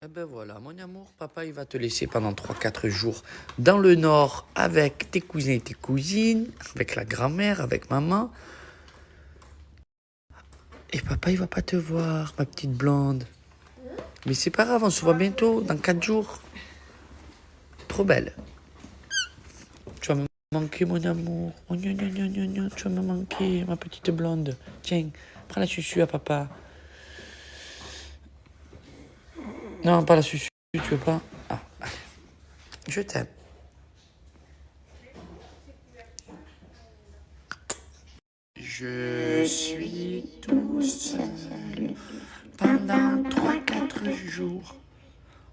Eh ben voilà, mon amour, papa, il va te laisser pendant 3 4 jours dans le nord avec tes cousins et tes cousines, avec la grand-mère, avec maman. Et papa, il va pas te voir, ma petite blonde. Mais c'est pas grave, on se voit bientôt, dans 4 jours. Trop belle. Tu vas me manquer, mon amour. Oh, gna, gna, gna, gna, gna, tu vas me manquer, ma petite blonde. Tiens, prends la susu à papa. Non, pas la susu, tu veux pas? Ah, je t'aime. Je suis tout seul pendant 3 4 jours.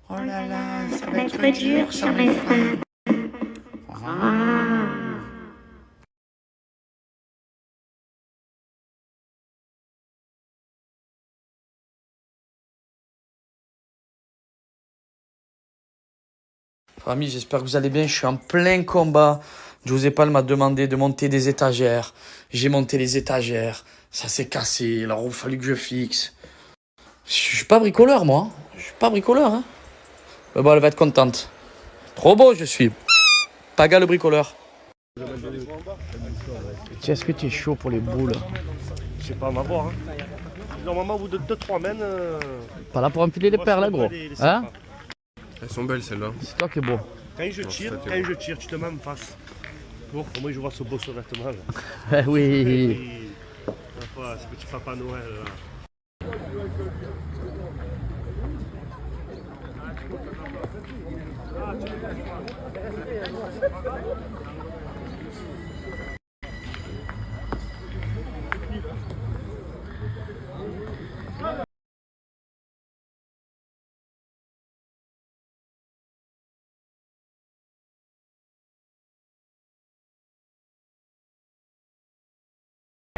Oh là là, ça va être dur sans mes frères. Famille, j'espère que vous allez bien. Je suis en plein combat. Josepal m'a demandé de monter des étagères. J'ai monté les étagères. Ça s'est cassé. Alors, il a fallu que je fixe. Je suis pas bricoleur, moi. Je suis pas bricoleur. Hein. Mais bon, elle va être contente. Trop beau, je suis. Paga le bricoleur. Est-ce que tu es chaud pour les boules? Je sais pas, on va voir. Hein. Normalement, au bout de 2-3 mènes. Pas là pour enfiler les perles, là, gros. Hein? Elles sont belles celles-là. C'est toi qui es beau. Quand je tire, tu te mets en face. Pour moi, je vois ce beau survêtement. Oui. Ce petit Papa Noël. Là.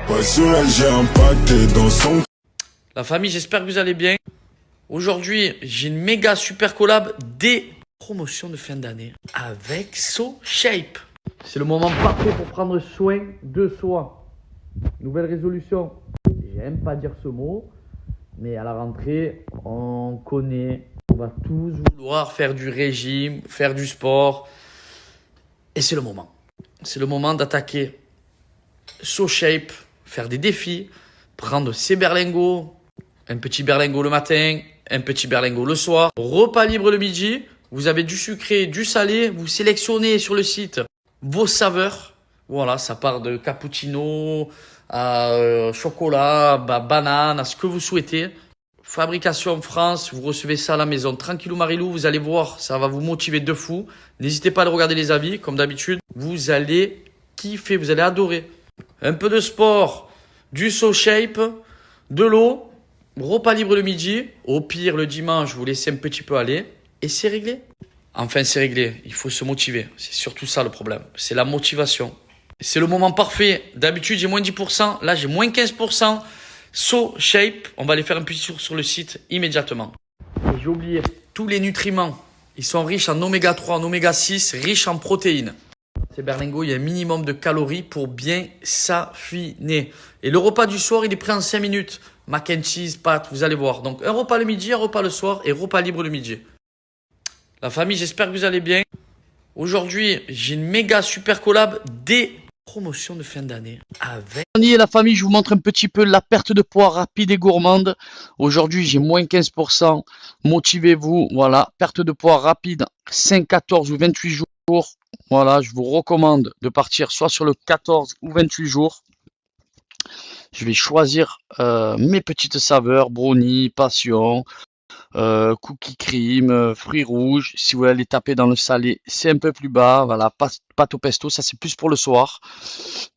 Ouais, sur elle, j'ai un pâté dans son. La famille, j'espère que vous allez bien. Aujourd'hui, j'ai une méga super collab des promotions de fin d'année avec So Shape. C'est le moment parfait pour prendre soin de soi. Nouvelle résolution. J'aime pas dire ce mot, mais à la rentrée, on connaît. On va tous vouloir faire du régime, faire du sport. Et c'est le moment. C'est le moment d'attaquer So Shape, faire des défis, prendre ses berlingots, un petit berlingot le matin, un petit berlingot le soir, repas libre le midi. Vous avez du sucré, du salé. Vous sélectionnez sur le site vos saveurs. Voilà, ça part de cappuccino à chocolat, banane, à ce que vous souhaitez. Fabrication France, vous recevez ça à la maison. Tranquillou Marilou, vous allez voir, ça va vous motiver de fou. N'hésitez pas à regarder les avis, comme d'habitude. Vous allez kiffer, vous allez adorer. Un peu de sport, du So Shape, de l'eau, repas libre le midi. Au pire, le dimanche, vous laissez un petit peu aller. Et c'est réglé. Enfin, c'est réglé. Il faut se motiver. C'est surtout ça le problème. C'est la motivation. C'est le moment parfait. D'habitude, j'ai moins 10%. Là, j'ai moins 15%. So Shape. On va aller faire un petit tour sur le site immédiatement. Et j'ai oublié. Tous les nutriments. Ils sont riches en oméga 3, en oméga 6, riches en protéines. Ces berlingots, il y a un minimum de calories pour bien s'affiner. Et le repas du soir, il est prêt en 5 minutes. Mac and cheese, pâtes, vous allez voir. Donc, un repas le midi, un repas le soir et repas libre le midi. La famille, j'espère que vous allez bien. Aujourd'hui, j'ai une méga super collab des promotions de fin d'année avec... La famille, je vous montre un petit peu la perte de poids rapide et gourmande. Aujourd'hui, j'ai moins 15%. Motivez-vous. Voilà, perte de poids rapide, 5, 14 ou 28 jours. Voilà, je vous recommande de partir soit sur le 14 ou 28 jours. Je vais choisir mes petites saveurs, brownie, passion, cookie cream, fruits rouges. Si vous voulez aller taper dans le salé, c'est un peu plus bas. Voilà, pâte au pesto, ça c'est plus pour le soir.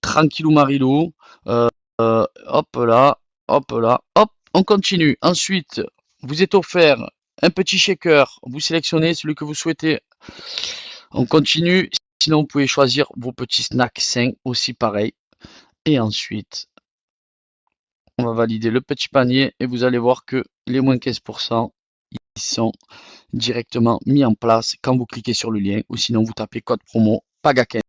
Tranquillou marilou. Hop là, hop là, hop, on continue. Ensuite, vous êtes offert un petit shaker. Vous sélectionnez celui que vous souhaitez. On continue. Sinon, vous pouvez choisir vos petits snacks sains aussi pareil. Et ensuite, on va valider le petit panier et vous allez voir que les moins 15%, ils sont directement mis en place quand vous cliquez sur le lien ou sinon vous tapez code promo PAGA15.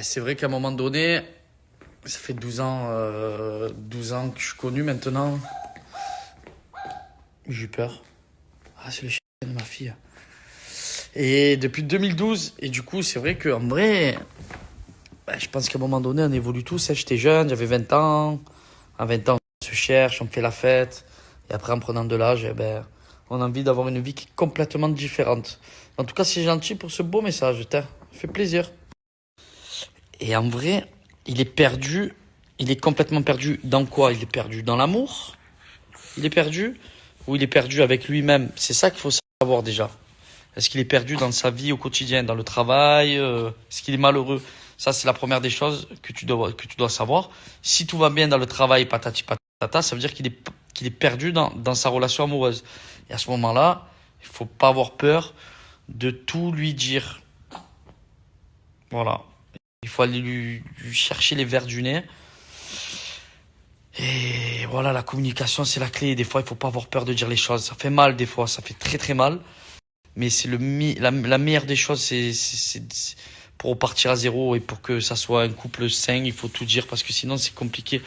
c'est vrai qu'à un moment donné, ça fait 12 ans que je suis connu maintenant. J'ai eu peur. Ah, c'est le chien de ma fille. Et depuis 2012, et du coup, c'est vrai qu'en vrai, je pense qu'à un moment donné, on évolue tous. J'étais jeune, j'avais 20 ans. À 20 ans, on se cherche, on fait la fête. Et après, en prenant de l'âge, on a envie d'avoir une vie qui est complètement différente. En tout cas, c'est gentil pour ce beau message, ça fait plaisir. Et en vrai, il est perdu. Il est complètement perdu dans quoi? Il est perdu dans l'amour? Il est perdu? Ou il est perdu avec lui-même? C'est ça qu'il faut savoir déjà. Est-ce qu'il est perdu dans sa vie au quotidien, dans le travail? Est-ce qu'il est malheureux? Ça, c'est la première des choses que tu dois savoir. Si tout va bien dans le travail, patati patata, ça veut dire qu'il est perdu dans sa relation amoureuse. Et à ce moment-là, il faut pas avoir peur de tout lui dire. Voilà. Il faut aller lui chercher les verres du nez. Et voilà, la communication, c'est la clé. Des fois, il faut pas avoir peur de dire les choses. Ça fait mal des fois, ça fait très très mal. Mais c'est la meilleure des choses, c'est pour repartir à zéro et pour que ça soit un couple sain, il faut tout dire parce que sinon c'est compliqué.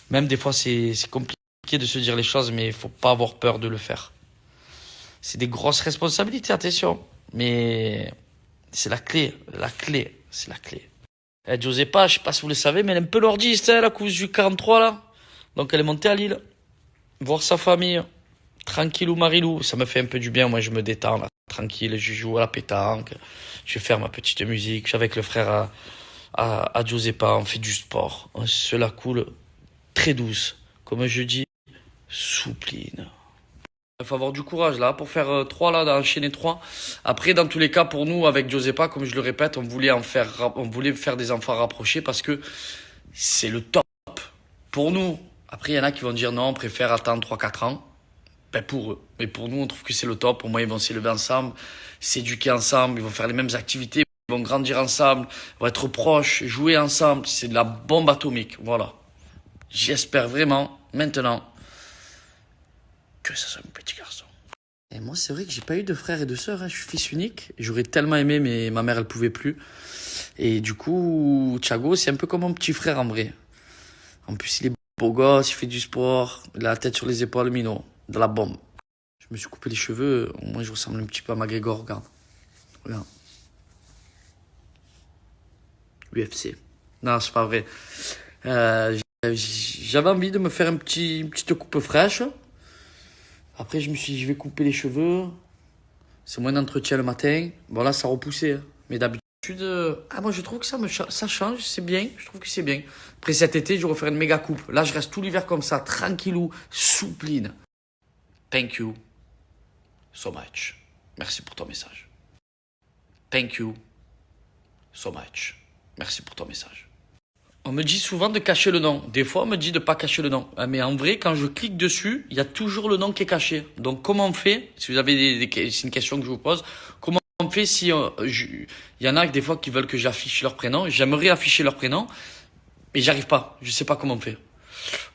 Même des fois, c'est compliqué de se dire les choses, mais il faut pas avoir peur de le faire. C'est des grosses responsabilités, attention. Mais c'est la clé, c'est la clé. Giuseppa, je sais pas si vous le savez, mais elle est un peu lordiste, la couche du 43 là. Donc elle est montée à Lille, voir sa famille, tranquillou marilou. Ça me fait un peu du bien, moi je me détends là, tranquille, je joue à la pétanque, je vais faire ma petite musique. Je suis avec le frère à Giuseppa, on fait du sport, on se la coule très douce, comme je dis, soupline. Il faut avoir du courage là pour faire 3 là, d'enchaîner 3. Après, dans tous les cas, pour nous, avec Giuseppa, comme je le répète, on voulait faire des enfants rapprochés parce que c'est le top. Pour nous, après, il y en a qui vont dire non, on préfère attendre 3-4 ans. Pour eux. Mais pour nous, on trouve que c'est le top. Pour moi, ils vont s'élever ensemble, s'éduquer ensemble, ils vont faire les mêmes activités, ils vont grandir ensemble, ils vont être proches, jouer ensemble. C'est de la bombe atomique. Voilà. J'espère vraiment, maintenant, que ça soit un petit garçon. Et moi, c'est vrai que j'ai pas eu de frères et de sœurs. Je suis fils unique. J'aurais tellement aimé, mais ma mère, elle pouvait plus. Et du coup, Thiago, c'est un peu comme mon petit frère en vrai. En plus, il est beau gosse, il fait du sport, il a la tête sur les épaules, minot, de la bombe. Je me suis coupé les cheveux, moi je ressemble un petit peu à McGregor, regarde. Regarde. UFC. Non, c'est pas vrai. J'avais envie de me faire une petite coupe fraîche. Après, je me suis dit, je vais couper les cheveux. C'est moins d'entretien le matin. Bon, là, ça repoussait. Hein. Mais d'habitude, moi, je trouve que ça change. C'est bien. Je trouve que c'est bien. Après cet été, je vais refaire une méga coupe. Là, je reste tout l'hiver comme ça, tranquillou, soupline. Thank you so much. Merci pour ton message. Thank you so much. Merci pour ton message. On me dit souvent de cacher le nom. Des fois, on me dit de pas cacher le nom. Mais en vrai, quand je clique dessus, il y a toujours le nom qui est caché. Donc, comment on fait? Si vous avez c'est une question que je vous pose. Comment on fait si il y en a des fois qui veulent que j'affiche leur prénom. J'aimerais afficher leur prénom, mais j'arrive pas. Je sais pas comment on fait.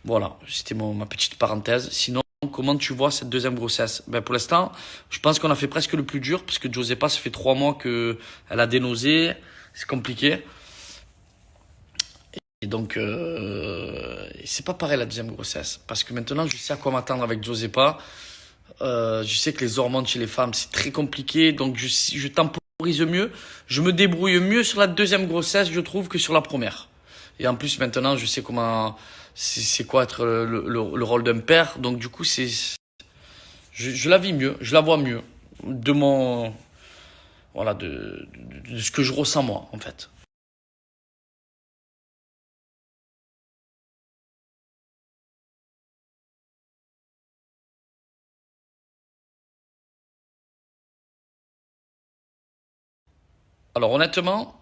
Voilà, c'était ma petite parenthèse. Sinon, comment tu vois cette deuxième grossesse? Pour l'instant, je pense qu'on a fait presque le plus dur, parce que Giuseppa, ça fait 3 mois qu'elle a des nausées. C'est compliqué. Et donc, c'est pas pareil la deuxième grossesse. Parce que maintenant, je sais à quoi m'attendre avec Giuseppa. Je sais que les hormones chez les femmes, c'est très compliqué. Donc, je temporise mieux. Je me débrouille mieux sur la deuxième grossesse, je trouve, que sur la première. Et en plus, maintenant, je sais c'est quoi être le rôle d'un père. Donc, du coup, je la vis mieux. Je la vois mieux. De ce que je ressens moi, en fait. Alors honnêtement,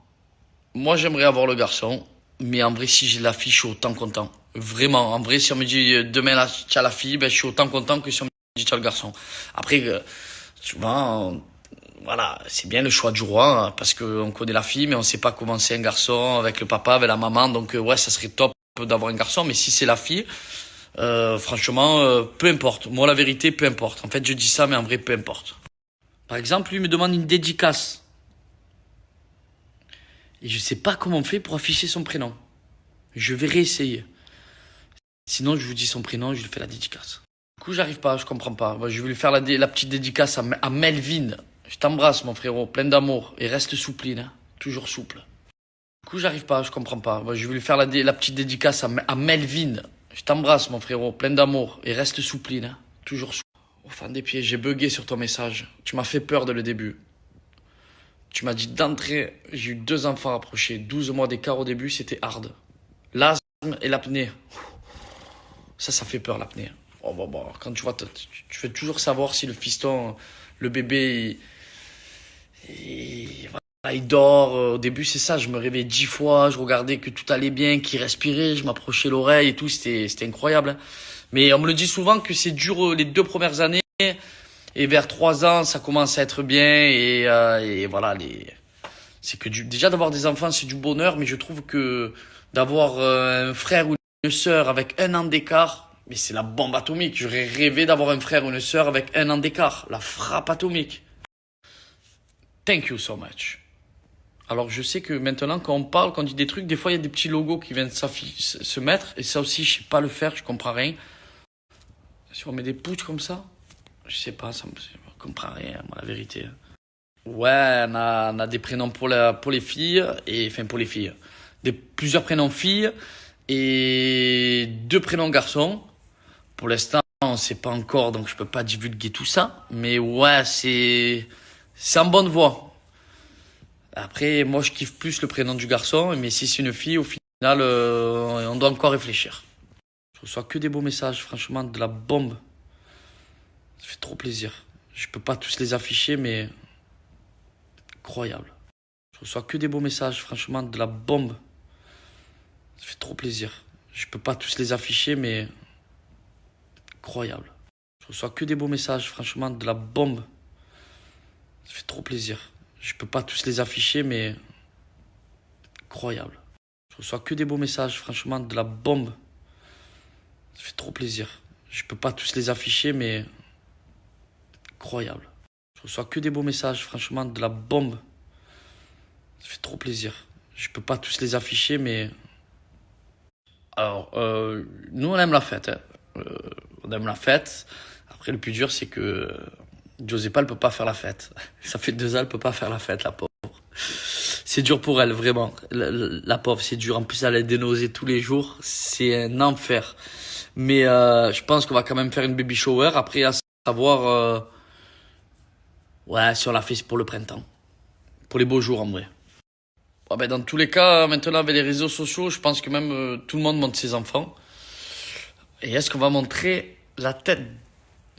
moi j'aimerais avoir le garçon, mais en vrai si j'ai la fille, je suis autant content. Vraiment, en vrai si on me dit demain là, tu as la fille, je suis autant content que si on me dit tu as le garçon. Après, souvent, voilà, c'est bien le choix du roi, hein, parce qu'on connaît la fille, mais on sait pas comment c'est un garçon avec le papa, avec la maman, donc ouais, ça serait top d'avoir un garçon, mais si c'est la fille, franchement, peu importe. Moi la vérité, peu importe. En fait je dis ça, mais en vrai peu importe. Par exemple, lui me demande une dédicace. Et je sais pas comment on fait pour afficher son prénom. Je vais réessayer. Sinon, je vous dis son prénom, je lui fais la dédicace. Du coup, j'arrive pas, je comprends pas. Moi, je vais lui faire la petite dédicace à Melvin. Je t'embrasse, mon frérot, plein d'amour. Et reste souple, hein. Toujours souple. Du coup, j'arrive pas, je comprends pas. Moi, je vais lui faire la petite dédicace à Melvin. Je t'embrasse, mon frérot, plein d'amour. Et reste souple, hein. Toujours souple. Au fin des pieds, j'ai bugué sur ton message. Tu m'as fait peur dès le début. Tu m'as dit d'entrée, j'ai eu 2 enfants rapprochés. 12 mois d'écart au début, c'était hard. L'asthme et l'apnée. Ça fait peur, l'apnée. Oh, bon, quand tu vois, tu veux toujours savoir si le fiston, le bébé, voilà, il dort. Au début, c'est ça. Je me réveillais 10 fois, je regardais que tout allait bien, qu'il respirait, je m'approchais l'oreille et tout. C'était incroyable. Mais on me le dit souvent que c'est dur les 2 premières années. Et vers 3 ans, ça commence à être bien. Et voilà, c'est que déjà d'avoir des enfants, c'est du bonheur. Mais je trouve que d'avoir un frère ou une sœur avec 1 an d'écart, mais c'est la bombe atomique. J'aurais rêvé d'avoir un frère ou une sœur avec 1 an d'écart. La frappe atomique. Thank you so much. Alors je sais que maintenant quand on parle, quand on dit des trucs, des fois il y a des petits logos qui viennent se mettre. Et ça aussi, je sais pas le faire, je comprends rien. Si on met des pouces comme ça, je sais pas, je comprends rien, moi, la vérité. Ouais, on a des prénoms pour les filles, enfin pour les filles. Plusieurs prénoms filles et 2 prénoms garçons. Pour l'instant, on sait pas encore, donc je peux pas divulguer tout ça. Mais ouais, c'est en bonne voie. Après, moi, je kiffe plus le prénom du garçon, mais si c'est une fille, au final, on doit encore réfléchir. Je reçois que des beaux messages, franchement, de la bombe. Ça fait trop plaisir. Je peux pas tous les afficher, mais incroyable. Je reçois que des beaux messages, franchement, de la bombe. Ça fait trop plaisir. Je peux pas tous les afficher, mais incroyable. Je reçois que des beaux messages, franchement, de la bombe. Ça fait trop plaisir. Je peux pas tous les afficher, mais incroyable. Je reçois que des beaux messages, franchement, de la bombe. Ça fait trop plaisir. Je peux pas tous les afficher, mais incroyable. Je reçois que des beaux messages, franchement, de la bombe. Ça fait trop plaisir. Je peux pas tous les afficher, mais... Alors, nous, on aime la fête. Hein. On aime la fête. Après, le plus dur, c'est que Josépa, elle peut pas faire la fête. Ça fait 2 ans, elle peut pas faire la fête, la pauvre. C'est dur pour elle, vraiment. La pauvre, c'est dur. En plus, elle a des nausées tous les jours. C'est un enfer. Mais je pense qu'on va quand même faire une baby shower. Après, à savoir... ouais, si on l'a fait pour le printemps. Pour les beaux jours, en vrai. Ouais, ben, dans tous les cas, maintenant, avec les réseaux sociaux, je pense que même tout le monde montre ses enfants. Et est-ce qu'on va montrer la tête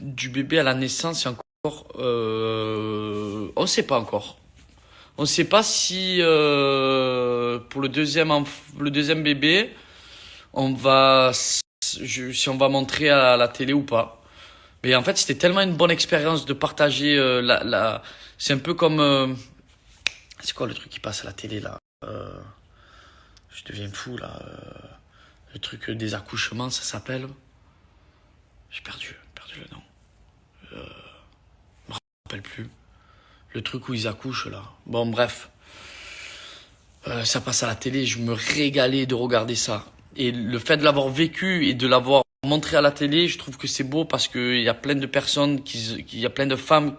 du bébé à la naissance? On sait pas encore. On sait pas si pour le deuxième bébé, si on va montrer à la télé ou pas. Mais en fait, c'était tellement une bonne expérience de partager c'est un peu comme c'est quoi le truc qui passe à la télé là? Je deviens fou là. Le truc des accouchements, ça s'appelle. J'ai perdu le nom. Je me rappelle plus. Le truc où ils accouchent là. Bon, bref. Ça passe à la télé, je me régalais de regarder ça. Et le fait de l'avoir vécu et de l'avoir montré à la télé, je trouve que c'est beau parce que il y a plein de personnes, il y a plein de femmes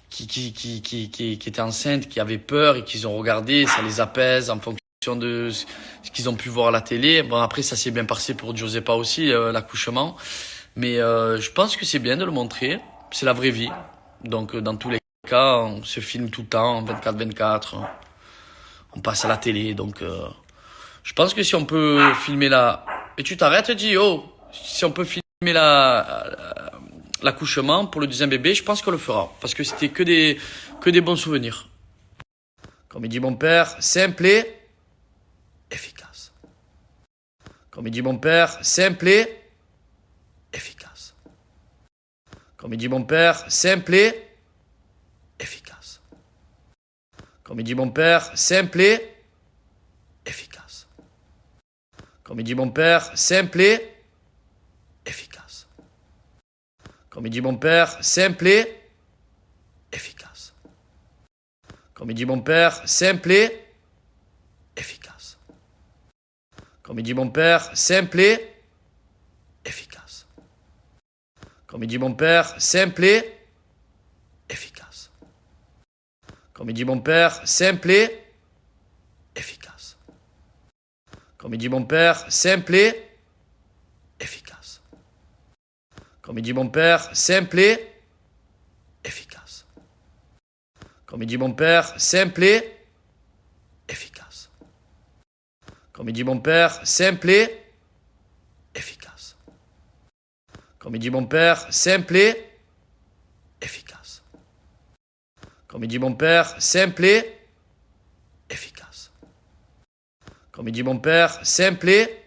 qui étaient enceintes, qui avaient peur et qui ont regardé, ça les apaise en fonction de ce qu'ils ont pu voir à la télé. Bon, après, ça s'est bien passé pour Josépa aussi, l'accouchement. Mais je pense que c'est bien de le montrer. C'est la vraie vie. Donc, dans tous les cas, on se filme tout le temps, 24/24. On passe à la télé. Donc, je pense que si on peut filmer la... Et tu t'arrêtes, dis, oh, si on peut filmer l'accouchement pour le deuxième bébé, je pense qu'on le fera. Parce que c'était que des bons souvenirs. Comme il dit mon père, simple et efficace. Comme il dit mon père, simple et efficace. Comme il dit mon père, simple et efficace. Comme il dit mon père, simple et efficace. Comme il dit mon père, simple et efficace. Comme il dit mon père, simple et efficace. Comme il dit mon père, simple et Comme il dit mon père, simple et efficace. Comme il dit mon père, simple et efficace. Comme il dit mon père, simple et efficace. Comme il dit mon père, simple et efficace. Comme il dit mon père, simple et efficace. Comme il dit mon père, simple et efficace. Comme il dit mon père, simple et efficace. Comme il dit mon père, simple et efficace. Comme il dit mon père, simple et efficace. Comme il dit mon père, simple et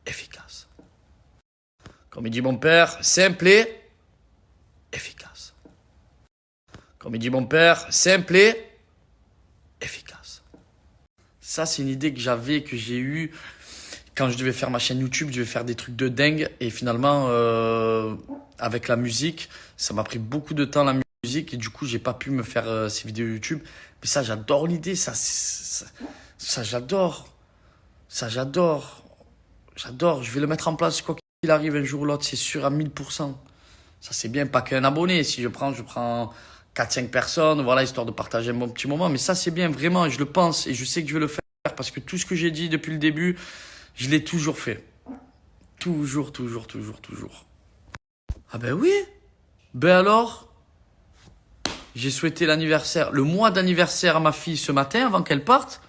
efficace. Comme il dit mon père, simple et efficace. Comme il dit mon père, simple et efficace. Ça, c'est une idée que j'avais, que j'ai eue quand je devais faire ma chaîne YouTube. Je devais faire des trucs de dingue. Et finalement, avec la musique, ça m'a pris beaucoup de temps, la musique. Et du coup, j'ai pas pu me faire ces vidéos YouTube. Mais ça, j'adore l'idée. Ça, j'adore. Ça, j'adore. J'adore. Je vais le mettre en place quoi qu'il arrive un jour ou l'autre. C'est sûr à 1000%. Ça, c'est bien. Pas qu'un abonné. Si je prends 4-5 personnes, voilà, histoire de partager un bon petit moment. Mais ça, c'est bien, vraiment, je le pense et je sais que je vais le faire parce que tout ce que j'ai dit depuis le début, je l'ai toujours fait. Toujours. Ah ben oui. Ben alors, j'ai souhaité l'anniversaire, le mois d'anniversaire à ma fille ce matin avant qu'elle parte.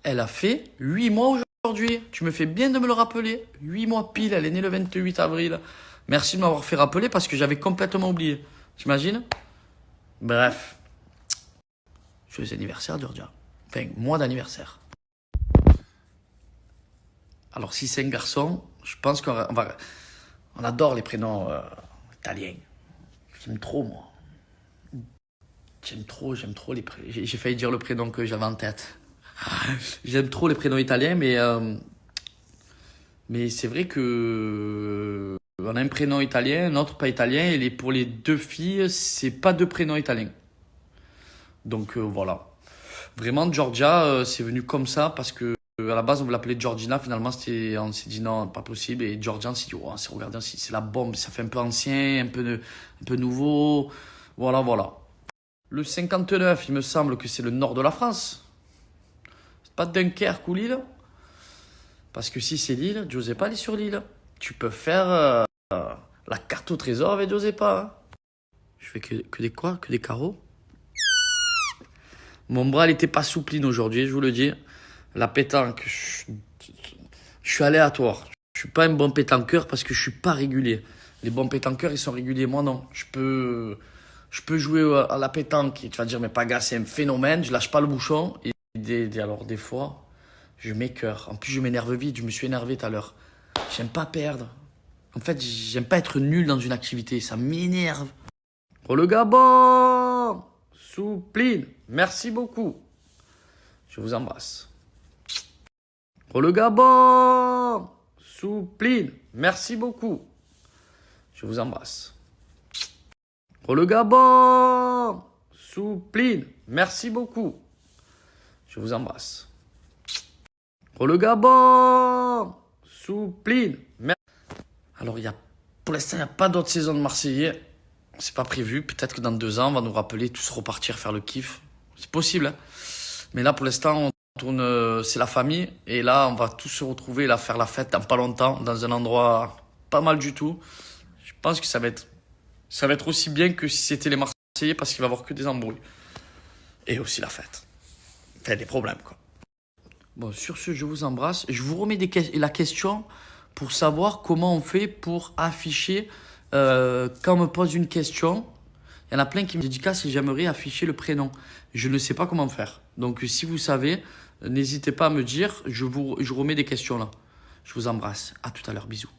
Elle a fait 8 mois aujourd'hui. Tu me fais bien de me le rappeler. 8 mois pile, elle est née le 28 avril. Merci de m'avoir fait rappeler parce que j'avais complètement oublié. T'imagines ? Bref, joyeux anniversaire, Georgia. Enfin, mois d'anniversaire. Alors, si c'est un garçon, je pense on adore les prénoms italiens. J'aime trop, moi. J'aime trop les prénoms. J'ai failli dire le prénom que j'avais en tête. J'aime trop les prénoms italiens, mais c'est vrai que on a un prénom italien, un autre pas italien, et pour les deux filles, c'est pas deux prénoms italiens. Donc voilà. Vraiment, Georgia, c'est venu comme ça parce que à la base, on voulait l'appeler Georgina. Finalement, on s'est dit non, pas possible. Et Georgia, on s'est dit, oh, regardez, c'est la bombe. Ça fait un peu ancien, un peu nouveau. Voilà. Le 59, il me semble que c'est le nord de la France. C'est pas Dunkerque ou Lille. Parce que si c'est Lille, Giuseppa, elle est sur Lille. Tu peux faire la carte au trésor avec Giuseppa. Hein. Je fais que des carreaux. Mon bras, il était pas soupline aujourd'hui, je vous le dis. La pétanque, je suis aléatoire. Je suis pas un bon pétanqueur parce que je suis pas régulier. Les bons pétanqueurs, ils sont réguliers. Moi, non. Je peux jouer à la pétanque. Et tu vas dire, mais Paga, c'est un phénomène. Je lâche pas le bouchon. Et alors, des fois, je m'écœure. En plus, je m'énerve vite. Je me suis énervé tout à l'heure. J'aime pas perdre. En fait, j'aime pas être nul dans une activité. Ça m'énerve. Oh, le Gabon! Soupline. Merci beaucoup. Je vous embrasse. Oh, le Gabon! Soupline. Merci beaucoup. Je vous embrasse. Oh, le Gabon! Soupline. Merci beaucoup. Je vous embrasse. Oh, le Gabon! Soupline. Alors, pour l'instant, il n'y a pas d'autre saison de Marseillais. C'est pas prévu. Peut-être que dans 2 ans, on va nous rappeler, tous repartir faire le kiff. C'est possible, hein. Mais là, pour l'instant, on tourne, c'est la famille. Et là, on va tous se retrouver, là, faire la fête dans pas longtemps, dans un endroit pas mal du tout. Je pense que ça va être aussi bien que si c'était les Marseillais, parce qu'il va y avoir que des embrouilles. Et aussi la fête. Enfin, des problèmes, quoi. Bon, sur ce, je vous embrasse. Je vous remets la question pour savoir comment on fait pour afficher, quand on me pose une question. Il y en a plein qui me dédicacent et j'aimerais afficher le prénom. Je ne sais pas comment faire. Donc, si vous savez, n'hésitez pas à me dire. Je remets des questions là. Je vous embrasse. À tout à l'heure. Bisous.